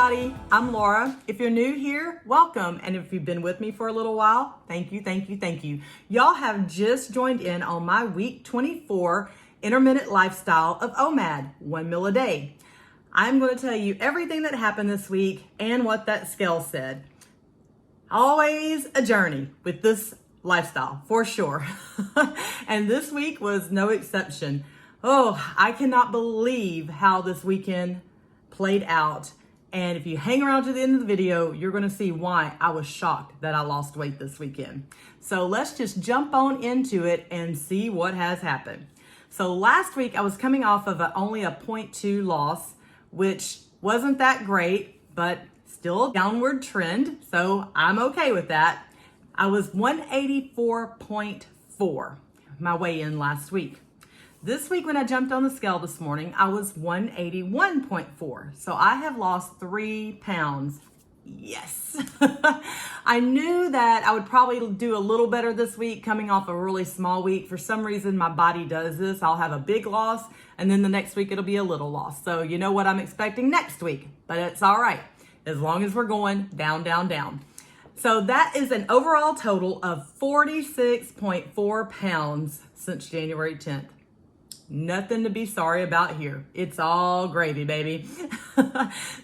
everybody, I'm Laura. If you're new here, welcome. And if you've been with me for a little while, thank you, thank you, thank you. Y'all have just joined in on my week 24 intermittent lifestyle of OMAD, 1 meal a day. I'm going to tell you everything that happened this week and what that scale said. Always a journey with this lifestyle, for sure. And this week was no exception. Oh, I cannot believe how this weekend played out. And if you hang around to the end of the video, you're going to see why I was shocked that I lost weight this weekend. So let's just jump on into it and see what has happened. So last week I was coming off of only a 0.2 loss, which wasn't that great, but still a downward trend. So I'm okay with that. I was 184.4, my weigh-in last week. This week when I jumped on the scale this morning, I was 181.4. So I have lost 3 pounds. Yes. I knew that I would probably do a little better this week coming off a really small week. For some reason, my body does this. I'll have a big loss and then the next week it'll be a little loss. So you know what I'm expecting next week, but it's all right. As long as we're going down, down, down. So that is an overall total of 46.4 pounds since January 10th. Nothing to be sorry about here. It's all gravy, baby.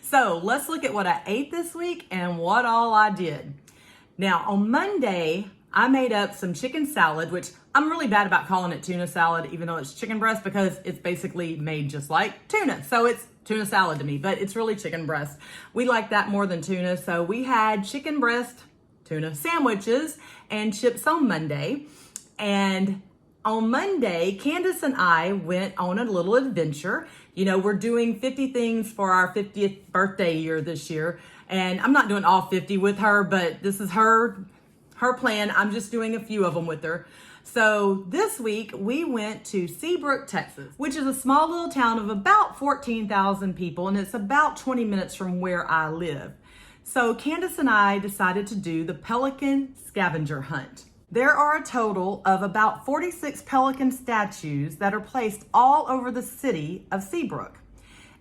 So let's look at what I ate this week and what all I did. Now on Monday, I made up some chicken salad, which I'm really bad about calling it tuna salad, even though it's chicken breast, because it's basically made just like tuna. So it's tuna salad to me, but it's really chicken breast. We like that more than tuna. So we had chicken breast, tuna sandwiches and chips on Monday. And on Monday, Candace and I went on a little adventure. You know, we're doing 50 things for our 50th birthday year this year. And I'm not doing all 50 with her, but this is her plan. I'm just doing a few of them with her. So this week we went to Seabrook, Texas, which is a small little town of about 14,000 people. And it's about 20 minutes from where I live. So Candace and I decided to do the pelican scavenger hunt. There are a total of about 46 pelican statues that are placed all over the city of Seabrook.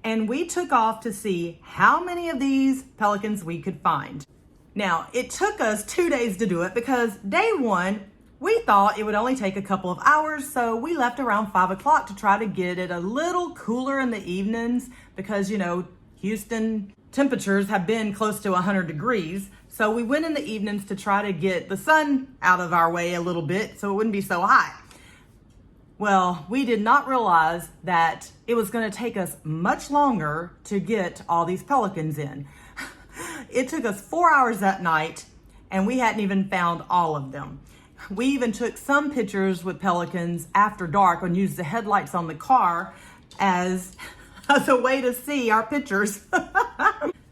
And we took off to see how many of these pelicans we could find. Now, it took us 2 days to do it because day one, we thought it would only take a couple of hours. So we left around 5 o'clock to try to get it a little cooler in the evenings because, you know, Houston temperatures have been close to 100 degrees. So we went in the evenings to try to get the sun out of our way a little bit so it wouldn't be so hot. Well, we did not realize that it was going to take us much longer to get all these pelicans in. It took us 4 hours that night and we hadn't even found all of them. We even took some pictures with pelicans after dark and used the headlights on the car as a way to see our pictures.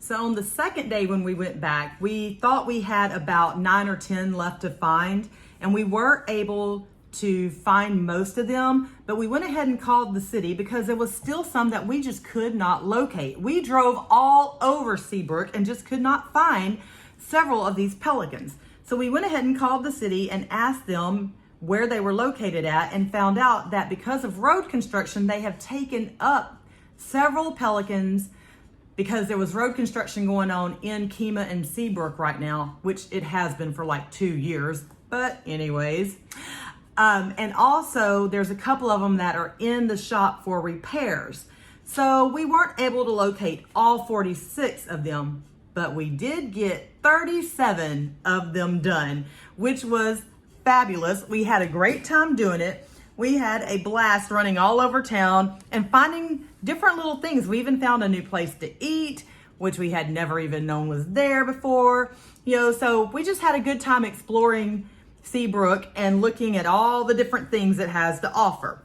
So on the second day when we went back, we thought we had about 9 or 10 left to find, and we were able to find most of them, but we went ahead and called the city because there was still some that we just could not locate. We drove all over Seabrook and just could not find several of these pelicans. So we went ahead and called the city and asked them where they were located at and found out that because of road construction, they have taken up several pelicans because there was road construction going on in Kemah and Seabrook right now, which it has been for like 2 years. But anyways, and also there's a couple of them that are in the shop for repairs. So we weren't able to locate all 46 of them, but we did get 37 of them done, which was fabulous. We had a great time doing it. We had a blast running all over town and finding different little things. We even found a new place to eat, which we had never even known was there before. You know, so we just had a good time exploring Seabrook and looking at all the different things it has to offer.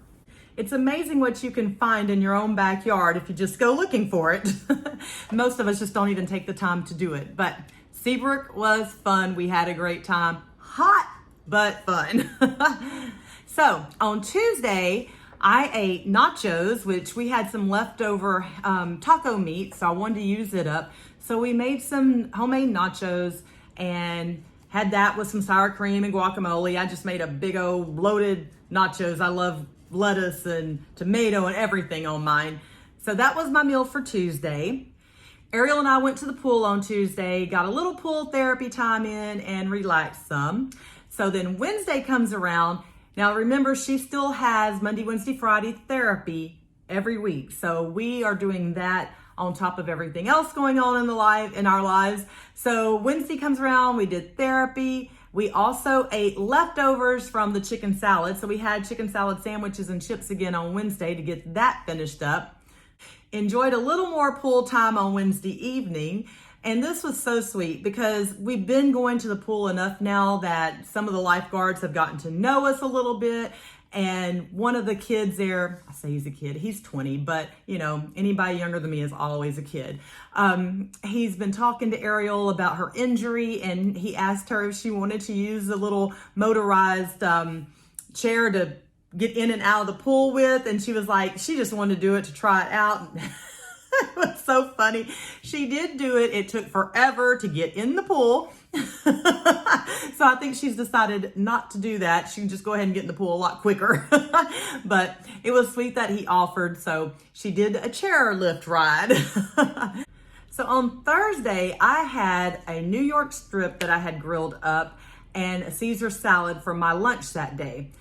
It's amazing what you can find in your own backyard if you just go looking for it. Most of us just don't even take the time to do it. But Seabrook was fun. We had a great time. Hot, but fun. So on Tuesday, I ate nachos, which we had some leftover taco meat, so I wanted to use it up. So we made some homemade nachos and had that with some sour cream and guacamole. I just made a big old loaded nachos. I love lettuce and tomato and everything on mine. So that was my meal for Tuesday. Ariel and I went to the pool on Tuesday, got a little pool therapy time in and relaxed some. So then Wednesday comes around. Now remember, she still has Monday, Wednesday, Friday therapy every week. So we are doing that on top of everything else going on in our lives. So Wednesday comes around, we did therapy. We also ate leftovers from the chicken salad. So we had chicken salad sandwiches and chips again on Wednesday to get that finished up. Enjoyed a little more pool time on Wednesday evening. And this was so sweet because we've been going to the pool enough now that some of the lifeguards have gotten to know us a little bit. And one of the kids there, I say he's a kid, he's 20, but you know, anybody younger than me is always a kid. He's been talking to Ariel about her injury, and he asked her if she wanted to use a little motorized chair to get in and out of the pool with. And she was like, she just wanted to do it to try it out. It was so funny. She did do it. It took forever to get in the pool. So I think she's decided not to do that. She can just go ahead and get in the pool a lot quicker. But it was sweet that he offered. So she did a chair lift ride. So on Thursday, I had a New York strip that I had grilled up and a Caesar salad for my lunch that day.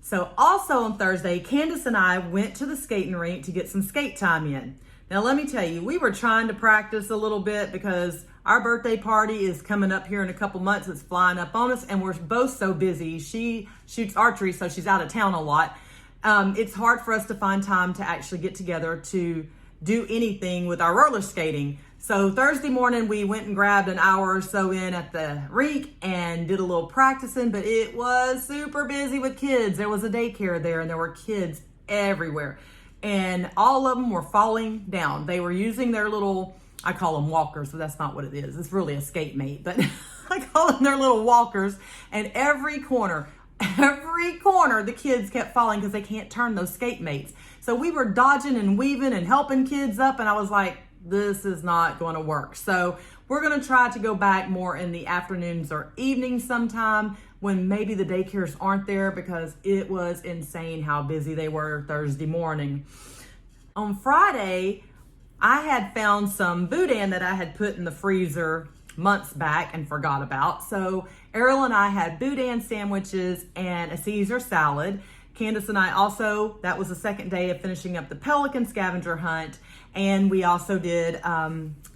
So also on Thursday, Candace and I went to the skating rink to get some skate time in. Now, let me tell you, we were trying to practice a little bit because our birthday party is coming up here in a couple months. It's flying up on us, and we're both so busy. She shoots archery, so she's out of town a lot. It's hard for us to find time to actually get together to do anything with our roller skating. So Thursday morning, we went and grabbed an hour or so in at the rink and did a little practicing, but it was super busy with kids. There was a daycare there, and there were kids everywhere. And all of them were falling down. They were using their little, I call them walkers, but that's not what it is. It's really a skate mate, but I call them their little walkers. And every corner, the kids kept falling because they can't turn those skate mates. So we were dodging and weaving and helping kids up. And I was like, this is not going to work. So we're going to try to go back more in the afternoons or evenings sometime when maybe the daycares aren't there, because it was insane how busy they were Thursday morning. On Friday, I had found some boudin that I had put in the freezer months back and forgot about. So Ariel and I had boudin sandwiches and a Caesar salad. Candace and I also, that was the second day of finishing up the pelican scavenger hunt. And we also did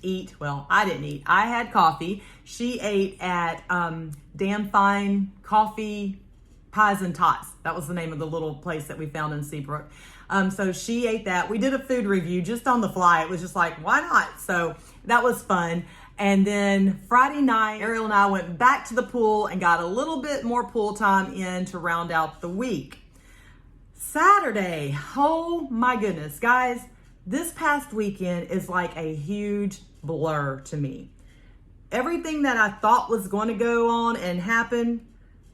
eat, well, I didn't eat. I had coffee. She ate at Damn Fine Coffee Pies and Tots. That was the name of the little place that we found in Seabrook. So she ate that. We did a food review just on the fly. It was just like, why not? So that was fun. And then Friday night, Ariel and I went back to the pool and got a little bit more pool time in to round out the week. Saturday, oh my goodness, guys, this past weekend is like a huge blur to me. Everything that I thought was going to go on and happen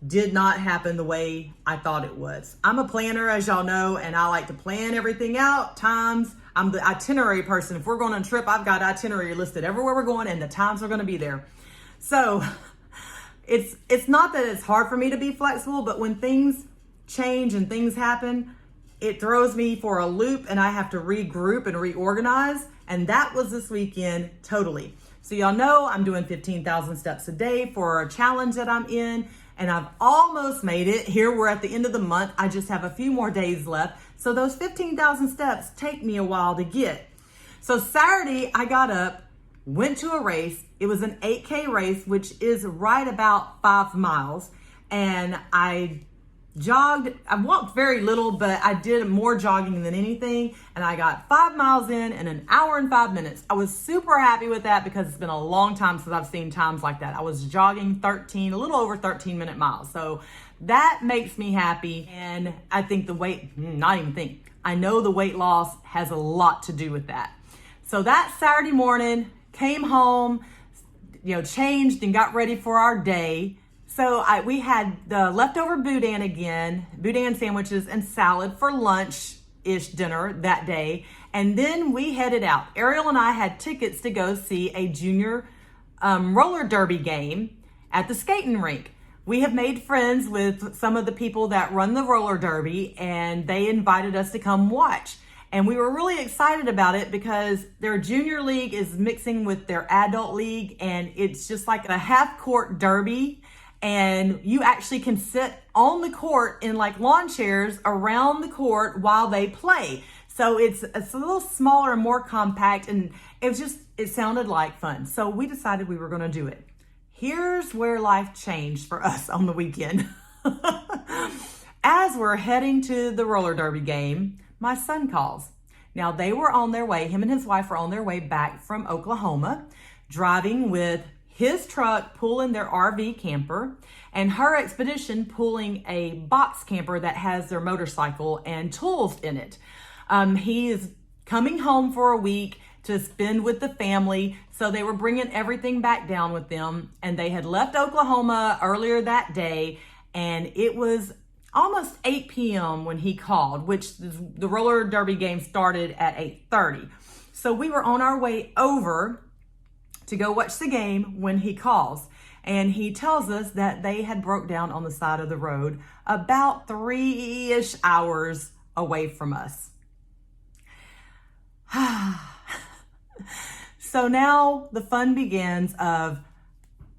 did not happen the way I thought it was. I'm a planner, as y'all know, and I like to plan everything out, times. I'm the itinerary person. If we're going on a trip, I've got itinerary listed everywhere we're going and the times are going to be there. So it's not that it's hard for me to be flexible, but when things change and things happen, it throws me for a loop and I have to regroup and reorganize. And that was this weekend totally. So y'all know I'm doing 15,000 steps a day for a challenge that I'm in, and I've almost made it. Here we're at the end of the month. I just have a few more days left. So those 15,000 steps take me a while to get. So Saturday I got up, went to a race. It was an 8K race, which is right about 5 miles. And I jogged. I walked very little, but I did more jogging than anything. And I got 5 miles in 1 hour and 5 minutes. I was super happy with that because it's been a long time since I've seen times like that. I was jogging a little over 13-minute miles. So that makes me happy. And I think I know the weight loss has a lot to do with that. So that Saturday morning, came home, changed and got ready for our day. So we had the leftover boudin sandwiches and salad for lunch-ish dinner that day. And then we headed out. Ariel and I had tickets to go see a junior roller derby game at the skating rink. We have made friends with some of the people that run the roller derby, and they invited us to come watch. And we were really excited about it because their junior league is mixing with their adult league, and it's just like a half court derby. And you actually can sit on the court in like lawn chairs around the court while they play. So it's a little smaller and more compact, and it sounded like fun. So we decided we were going to do it. Here's where life changed for us on the weekend. As we're heading to the roller derby game, my son calls. Now they were on their way, him and his wife were on their way back from Oklahoma, driving with his truck pulling their RV camper and her expedition pulling a box camper that has their motorcycle and tools in it. He is coming home for a week to spend with the family. So they were bringing everything back down with them, and they had left Oklahoma earlier that day, and it was almost 8 p.m. when he called, which the roller derby game started at 8:30. So we were on our way over to go watch the game when he calls, and he tells us that they had broke down on the side of the road about 3-ish hours away from us. So now the fun begins of,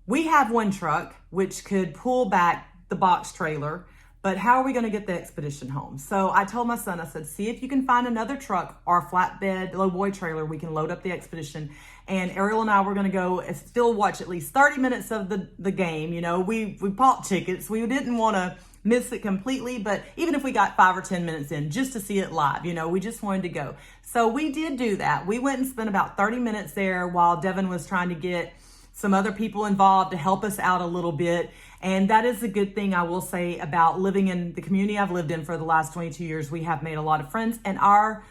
we have one truck which could pull back the box trailer, but how are we going to get the expedition home? So I told my son, I said, see if you can find another truck or a flatbed lowboy trailer. We can load up the expedition. And Ariel and I were going to go and still watch at least 30 minutes of the game. You know, we bought tickets. We didn't want to miss it completely, but even if we got 5 or 10 minutes in just to see it live, you know, we just wanted to go. So we did do that. We went and spent about 30 minutes there while Devin was trying to get some other people involved to help us out a little bit. And that is a good thing, I will say, about living in the community I've lived in for the last 22 years. We have made a lot of friends, and our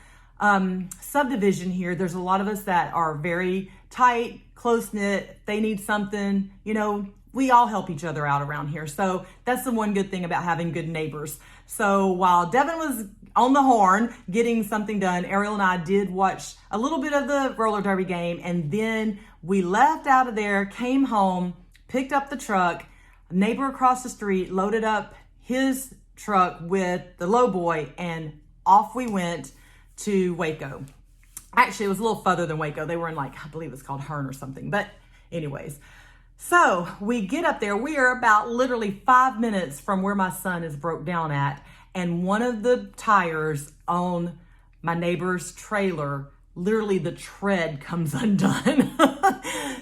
subdivision here, there's a lot of us that are very tight, close-knit. If they need something, you know, we all help each other out around here. So that's the one good thing about having good neighbors. So while Devin was on the horn getting something done, Ariel and I did watch a little bit of the roller derby game, and then we left out of there, came home, picked up the truck. A neighbor across the street loaded up his truck with the lowboy, and off we went to Waco. Actually, it was a little further than Waco. They were in, like, I believe it's called Hearn or something. But anyways, so we get up there. We are about literally 5 minutes from where my son is broke down at. And one of the tires on my neighbor's trailer, literally the tread comes undone.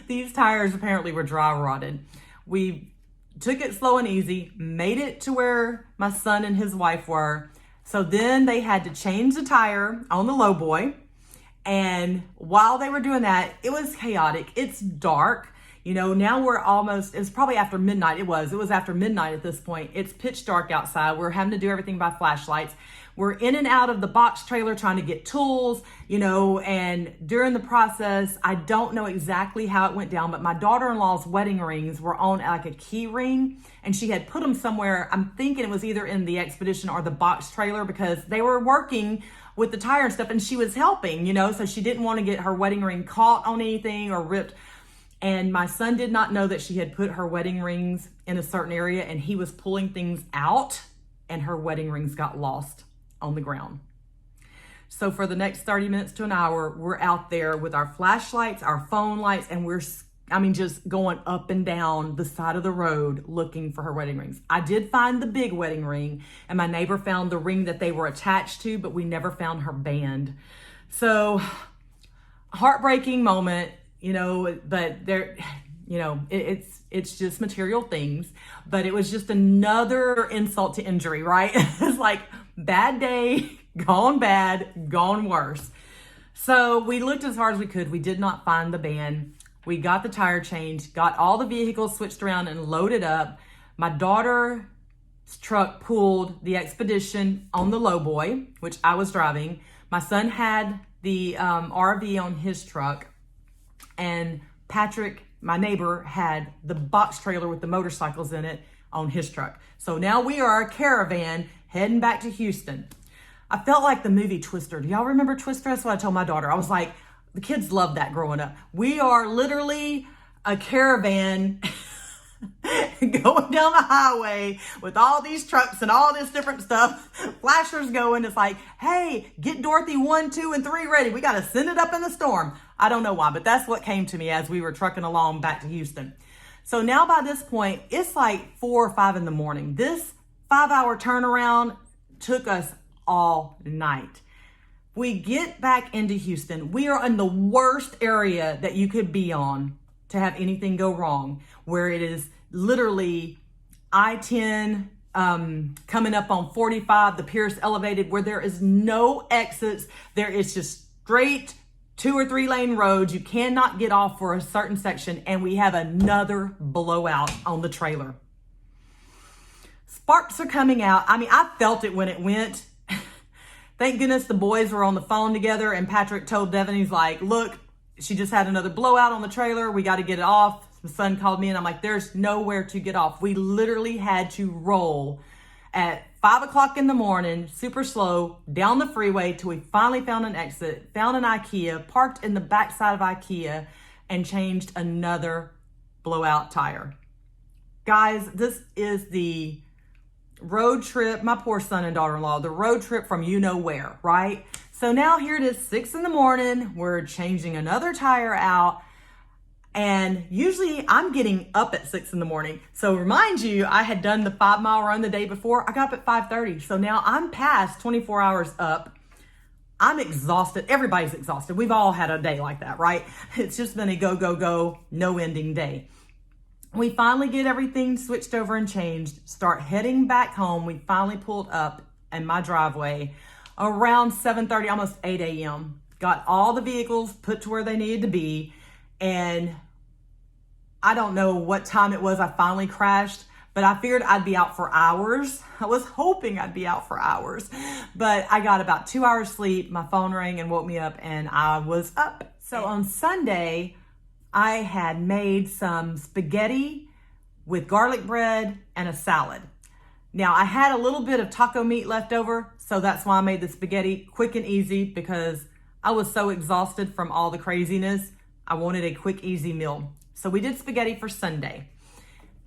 These tires apparently were dry rotted. We took it slow and easy, made it to where my son and his wife were. So then they had to change the tire on the lowboy. And while they were doing that, it was chaotic. It's dark. You know, now we're almost, it's probably after midnight. It was after midnight at this point. It's pitch dark outside. We're having to do everything by flashlights. We're in and out of the box trailer trying to get tools, you know, and during the process, I don't know exactly how it went down, but my daughter-in-law's wedding rings were on like a key ring, and she had put them somewhere. I'm thinking it was either in the expedition or the box trailer, because they were working with the tire and stuff, and she was helping, you know, so she didn't want to get her wedding ring caught on anything or ripped. And my son did not know that she had put her wedding rings in a certain area, and he was pulling things out, and her wedding rings got lost on the ground. So for the next 30 minutes to an hour, we're out there with our flashlights, our phone lights, and we're, just going up and down the side of the road looking for her wedding rings. I did find the big wedding ring, and my neighbor found the ring that they were attached to, but we never found her band. So heartbreaking moment, you know, but there, you know, it's just material things, but it was just another insult to injury, right? It's like bad day, gone bad, gone worse. So we looked as hard as we could. We did not find the band. We got the tire changed, got all the vehicles switched around and loaded up. My daughter's truck pulled the expedition on the lowboy, which I was driving. My son had the RV on his truck, and Patrick, my neighbor, had the box trailer with the motorcycles in it on his truck. So now we are a caravan heading back to Houston. I felt like the movie Twister. Do y'all remember Twister? That's what I told my daughter. I was like, the kids loved that growing up. We are literally a caravan going down the highway with all these trucks and all this different stuff, flashers going. It's like, hey, get Dorothy 1, 2, and 3 ready. We got to send it up in the storm. I don't know why, but that's what came to me as we were trucking along back to Houston. So now by this point, it's like 4 or 5 in the morning. This 5-hour turnaround took us all night. We get back into Houston. We are in the worst area that you could be on to have anything go wrong, where it is literally I-10 coming up on 45, the Pierce elevated, where there is no exits. There is just straight 2 or 3 lane roads. You cannot get off for a certain section, and we have another blowout on the trailer. Sparks are coming out. I mean, I felt it when it went. Thank goodness the boys were on the phone together, and Patrick told Devin, he's like, look, she just had another blowout on the trailer. We got to get it off. My son called me, and I'm like, there's nowhere to get off. We literally had to roll at 5 o'clock in the morning, super slow, down the freeway till we finally found an exit, found an IKEA, parked in the backside of IKEA, and changed another blowout tire. Guys, this is the road trip, my poor son and daughter-in-law, the road trip from you know where, right? So now here it is, 6 in the morning, we're changing another tire out, and usually I'm getting up at 6 in the morning. So remind you, I had done the 5-mile run the day before. I got up at 5:30. So now I'm past 24 hours up. I'm exhausted. Everybody's exhausted. We've all had a day like that, right? It's just been a go, go, go, no ending day. We finally get everything switched over and changed, start heading back home. We finally pulled up in my driveway around 7:30, almost 8 a.m. Got all the vehicles put to where they needed to be. And I don't know what time it was I finally crashed, but I figured I'd be out for hours. I was hoping I'd be out for hours, but I got about 2 hours sleep. My phone rang and woke me up, and I was up. So on Sunday, I had made some spaghetti with garlic bread and a salad. Now, I had a little bit of taco meat left over, so that's why I made the spaghetti quick and easy, because I was so exhausted from all the craziness. I wanted a quick, easy meal. So we did spaghetti for Sunday.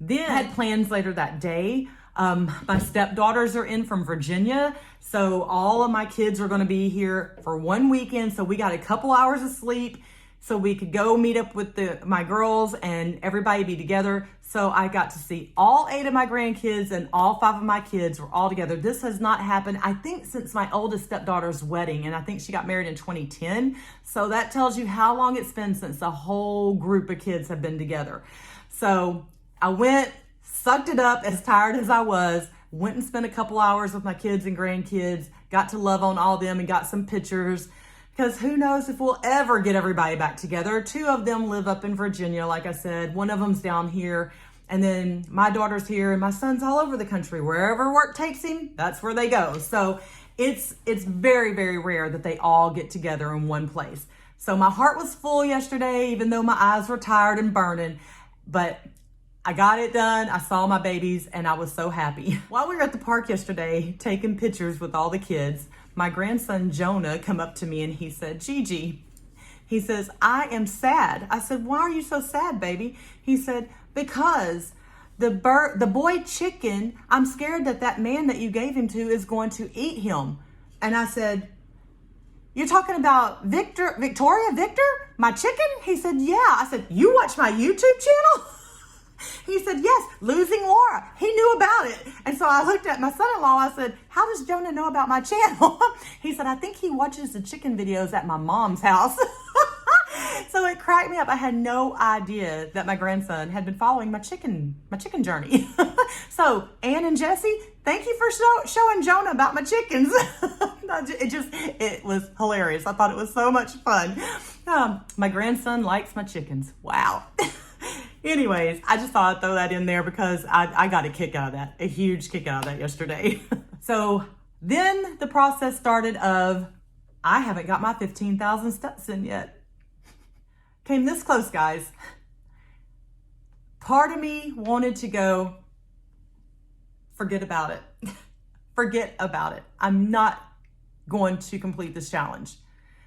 Then I had plans later that day. My stepdaughters are in from Virginia, so all of my kids are going to be here for one weekend. So we got a couple hours of sleep so we could go meet up with my girls and everybody be together. So I got to see all 8 of my grandkids, and all 5 of my kids were all together. This has not happened, I think, since my oldest stepdaughter's wedding, and I think she got married in 2010. So that tells you how long it's been since a whole group of kids have been together. So I went, sucked it up, as tired as I was, went and spent a couple hours with my kids and grandkids, got to love on all of them and got some pictures, because who knows if we'll ever get everybody back together. 2 of them live up in Virginia, like I said. One of them's down here, and then my daughter's here, and my son's all over the country. Wherever work takes him, that's where they go. So it's very, very rare that they all get together in one place. So my heart was full yesterday, even though my eyes were tired and burning, but I got it done. I saw my babies, and I was so happy. While we were at the park yesterday taking pictures with all the kids, my grandson Jonah come up to me and he said, Gigi, he says, I am sad. I said, why are you so sad, baby? He said, because the boy chicken, I'm scared that man that you gave him to is going to eat him. And I said, you're talking about Victor, my chicken? He said, yeah. I said, you watch my YouTube channel? He said, yes, Losing Laura. He knew about it. And so I looked at my son-in-law. I said, how does Jonah know about my channel? He said, I think he watches the chicken videos at my mom's house. So it cracked me up. I had no idea that my grandson had been following my chicken journey. So Ann and Jesse, thank you for showing Jonah about my chickens. It was hilarious. I thought it was so much fun. My grandson likes my chickens. Wow. Anyways, I just thought I'd throw that in there because I got a kick out of that, a huge kick out of that yesterday. So then the process started of, I haven't got my 15,000 steps in yet. Came this close, guys. Part of me wanted to go, forget about it. Forget about it. I'm not going to complete this challenge.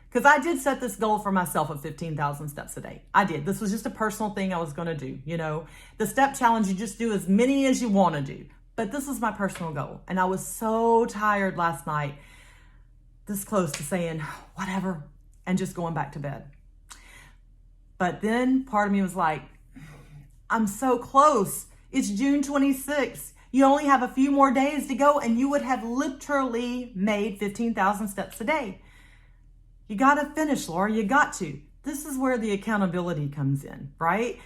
Because I did set this goal for myself of 15,000 steps a day. I did. This was just a personal thing I was going to do. You know, the step challenge, you just do as many as you want to do. But this was my personal goal. And I was so tired last night, this close to saying, whatever, and just going back to bed. But then part of me was like, I'm so close. It's June 26th. You only have a few more days to go and you would have literally made 15,000 steps a day. You got to finish, Laura. You got to. This is where the accountability comes in, right?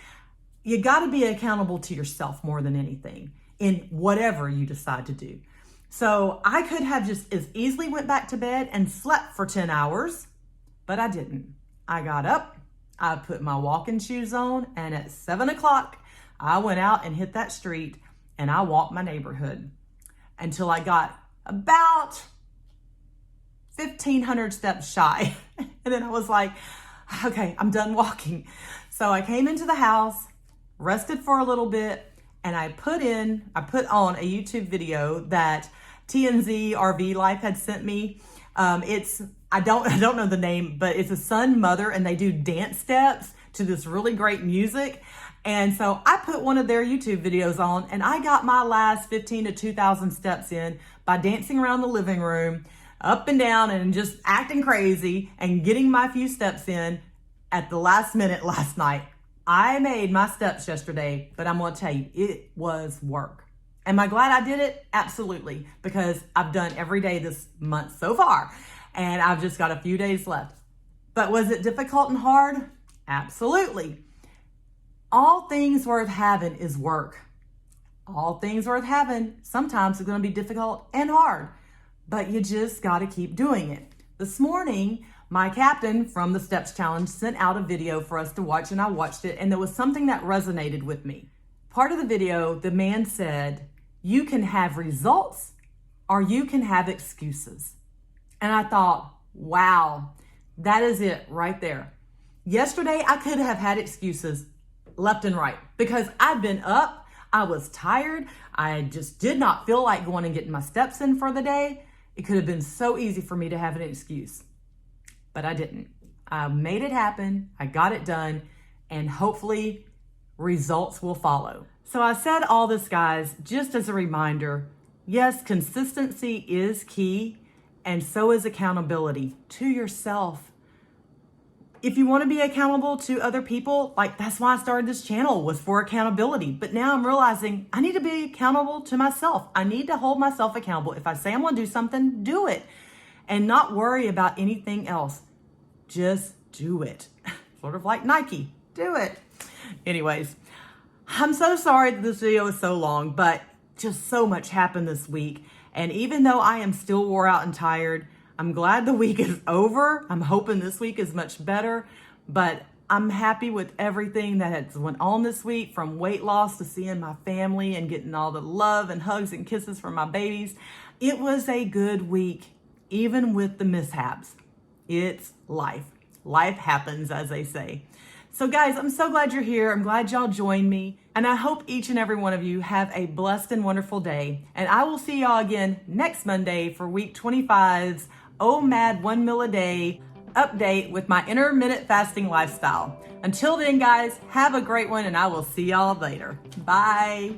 You got to be accountable to yourself more than anything in whatever you decide to do. So I could have just as easily went back to bed and slept for 10 hours, but I didn't. I got up, I put my walking shoes on, and at 7 o'clock, I went out and hit that street and I walked my neighborhood until I got about 1,500 steps shy. And then I was like, okay, I'm done walking. So I came into the house, rested for a little bit, and I put on a YouTube video that TNZ RV Life had sent me. I don't know the name, but it's a son, mother, and they do dance steps to this really great music. And so I put one of their YouTube videos on and I got my last 15 to 2,000 steps in by dancing around the living room, up and down and just acting crazy and getting my few steps in at the last minute last night. I made my steps yesterday, but I'm going to tell you, it was work. Am I glad I did it? Absolutely, because I've done every day this month so far, and I've just got a few days left. But was it difficult and hard? Absolutely. All things worth having is work. All things worth having sometimes is going to be difficult and hard, but you just got to keep doing it. This morning, my captain from the Steps Challenge sent out a video for us to watch, and I watched it, and there was something that resonated with me. Part of the video, the man said, you can have results or you can have excuses. And I thought, wow, that is it right there. Yesterday, I could have had excuses left and right because I'd been up, I was tired, I just did not feel like going and getting my steps in for the day. It could have been so easy for me to have an excuse, but I didn't. I made it happen, I got it done, and hopefully results will follow. So I said all this, guys, just as a reminder, yes, consistency is key, and so is accountability to yourself. If you want to be accountable to other people, like that's why I started this channel, was for accountability. But now I'm realizing I need to be accountable to myself. I need to hold myself accountable. If I say I'm going to do something, do it. And not worry about anything else. Just do it. Sort of like Nike. Do it. Anyways, I'm so sorry that this video is so long, but just so much happened this week. And even though I am still wore out and tired, I'm glad the week is over. I'm hoping this week is much better, but I'm happy with everything that has went on this week, from weight loss to seeing my family and getting all the love and hugs and kisses from my babies. It was a good week, even with the mishaps. It's life. Life happens, as they say. So guys, I'm so glad you're here. I'm glad y'all joined me. And I hope each and every one of you have a blessed and wonderful day. And I will see y'all again next Monday for week 25's OMAD 1 meal a day update with my intermittent fasting lifestyle. Until then, guys, have a great one and I will see y'all later. Bye.